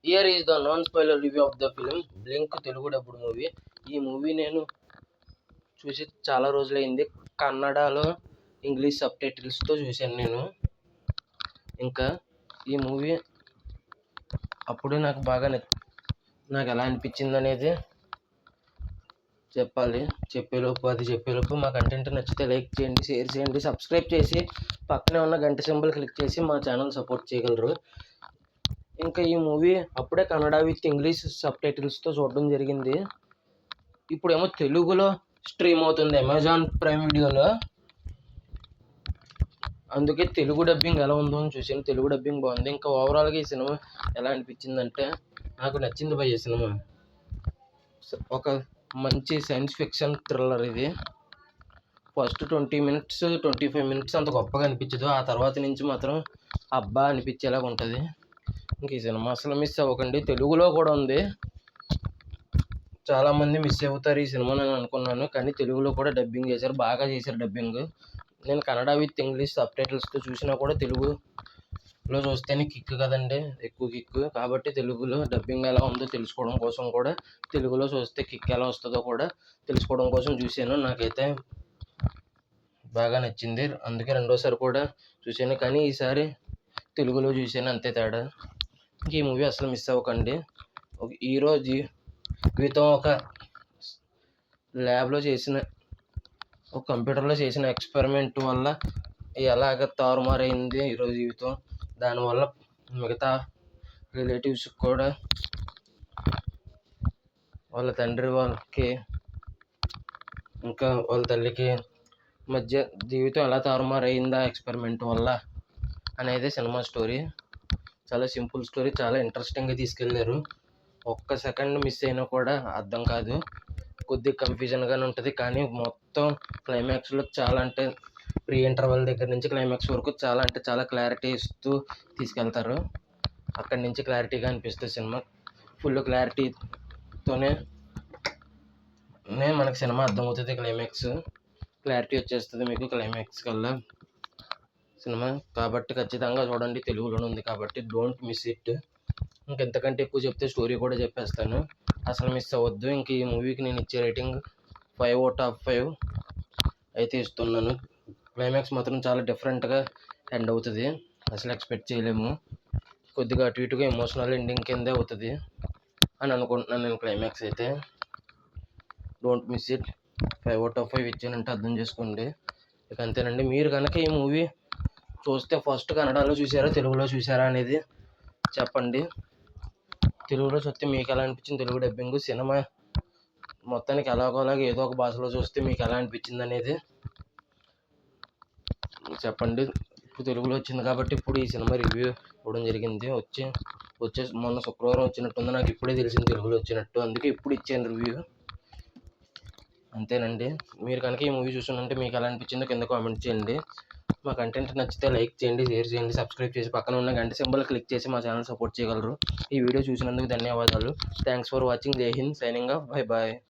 Here is the non spoiler review of the film blink Telugu డబ్బుడు movie. ఈ movie నేను చూసి చాలా రోజులైంది. కన్నడలో ఇంగ్లీష్ సబ్‌టైటిల్స్‌తో చూశాను నేను. ఇంకా ఈ మూవీ అప్పుడే నాకు ఎలా అనిపించిందనేది చెప్పాలి. చెప్పేలోపు మా కంటెంట్ నచ్చితే లైక్ చేయండి, షేర్ చేయండి, సబ్స్క్రైబ్ చేసి పక్కనే ఉన్న గంట సింబల్ క్లిక్ చేసి మా ఛానల్ సపోర్ట్ చేయగలరు. ఇంకా ఈ మూవీ అప్పుడే కన్నడ విత్ ఇంగ్లీష్ సబ్‌టైటిల్స్‌తో చూడడం జరిగింది. ఇప్పుడేమో తెలుగులో స్ట్రీమ్ అవుతుంది అమెజాన్ ప్రైమ్ వీడియోలో. అందుకే తెలుగు డబ్బింగ్ ఎలా ఉందో అని చూశాను. తెలుగు డబ్బింగ్ బాగుంది. ఇంకా ఓవరాల్‌గా ఈ సినిమా ఎలా అనిపించిందంటే నాకు నచ్చింది భయ్యా ఈ సినిమా. ఒక మంచి సైన్స్ ఫిక్షన్ థ్రిల్లర్ ఇది. ఫస్ట్ 20 మినిట్స్ 25 మినిట్స్ అంత గొప్పగా అనిపించదు. ఆ తర్వాత నుంచి మాత్రం అబ్బా అనిపించేలాగా ఉంటుంది. ఇంక ఈ సినిమా అసలు మిస్ అవ్వకండి. తెలుగులో కూడా ఉంది. చాలామంది మిస్ అవుతారు ఈ సినిమా నేను అనుకున్నాను. కానీ తెలుగులో కూడా డబ్బింగ్ చేశారు. బాగా చేశారు డబ్బింగ్. నేను కన్నడ విత్ ఇంగ్లీష్ సబ్‌టైటిల్స్‌తో చూసినా కూడా తెలుగులో చూస్తేనే కిక్ కదండి, ఎక్కువ కిక్. కాబట్టి తెలుగులో డబ్బింగ్ ఎలా ఉందో తెలుసుకోవడం కోసం కూడా, తెలుగులో చూస్తే కిక్ ఎలా వస్తుందో కూడా తెలుసుకోవడం కోసం చూశాను. నాకైతే బాగా నచ్చింది. అందుకే రెండోసారి కూడా చూశాను. కానీ ఈసారి తెలుగులో చూశాను, అంతే తేడా. ఇంక ఈ మూవీ అసలు మిస్ అవ్వకండి. ఒక హీరో జీవితం ఒక ల్యాబ్లో చేసిన ఒక కంప్యూటర్లో చేసిన ఎక్స్పెరిమెంట్ వల్ల ఎలాగ తారుమారైంది హీరో జీవితం. దానివల్ల మిగతా రిలేటివ్స్ కూడా వాళ్ళ తండ్రి వాళ్ళకి ఇంకా వాళ్ళ తల్లికి మధ్య జీవితం ఎలా తారుమారైంది ఆ ఎక్స్పెరిమెంట్ వల్ల అనేది సినిమా స్టోరీ. చాలా సింపుల్ స్టోరీ, చాలా ఇంట్రెస్టింగ్గా తీసుకెళ్ళారు. ఒక్క సెకండ్ మిస్ అయినా కూడా అర్థం కాదు. కొద్దిగా కన్ఫ్యూజన్గానే ఉంటుంది. కానీ మొత్తం క్లైమాక్స్లో చాలా అంటే ప్రీ ఇంటర్వెల్ దగ్గర నుంచి క్లైమాక్స్ వరకు చాలా అంటే చాలా క్లారిటీ ఇస్తూ తీసుకెళ్తారు. అక్కడి నుంచి క్లారిటీగా అనిపిస్తుంది సినిమా. ఫుల్ క్లారిటీతోనే మనకు సినిమా అర్థమవుతుంది. క్లారిటీ వచ్చేస్తుంది మీకు క్లైమాక్స్ కల్లా సినిమా. కాబట్టి ఖచ్చితంగా చూడండి. తెలుగులోనే ఉంది కాబట్టి డోంట్ మిస్ ఇట్. ఇంకెంతకంటే ఎక్కువ చెప్తే స్టోరీ కూడా చెప్పేస్తాను. అసలు మిస్ అవ్వద్దు. ఇంక ఈ మూవీకి నేను ఇచ్చే రేటింగ్ 5/5 అయితే ఇస్తున్నాను. క్లైమాక్స్ మాత్రం చాలా డిఫరెంట్గా ఎండ్ అవుతుంది. అసలు ఎక్స్పెక్ట్ చేయలేము. కొద్దిగా అటు ఇటుగా ఎమోషనల్ ఎండింగ్ కిందే అవుతుంది అని అనుకుంటున్నాను నేను. క్లైమాక్స్ అయితే డోంట్ మిస్ ఇట్. 5/5 ఇచ్చానంటే అర్థం చేసుకోండి. ఇక అంతేనండి. మీరు కనుక ఈ మూవీ చూస్తే ఫస్ట్ కన్నడలో చూసారా, తెలుగులో చూసారా అనేది చెప్పండి. తెలుగులో చూస్తే మీకు ఎలా అనిపించింది, తెలుగు డబ్బింగ్ సినిమా మొత్తానికి ఎలాగోలాగా ఏదో ఒక భాషలో చూస్తే మీకు ఎలా అనిపించింది అనేది చెప్పండి. ఇప్పుడు తెలుగులో వచ్చింది కాబట్టి ఇప్పుడు ఈ సినిమా రివ్యూ ఇవ్వడం జరిగింది. మొన్న శుక్రవారం వచ్చినట్టుంది. నాకు ఇప్పుడే తెలిసింది తెలుగులో వచ్చినట్టు. అందుకే ఇప్పుడు ఇచ్చాను రివ్యూ. అంతేనండి. మీరు కనుక ఈ మూవీ చూసుంటే మీకు ఎలా అనిపించిందో కింద కామెంట్ చేయండి. మా కంటెంట్ నచ్చితే లైక్ చేయండి, షేర్ చేయండి, సబ్స్క్రైబ్ చేసి పక్కన ఉన్న గంట సింబల్ క్లిక్ చేసి మా ఛానల్ సపోర్ట్ చేయగలరు. ఈ వీడియో చూసినందుకు ధన్యవాదాలు. Thanks for watching. జై Hind. Signing off. Bye bye.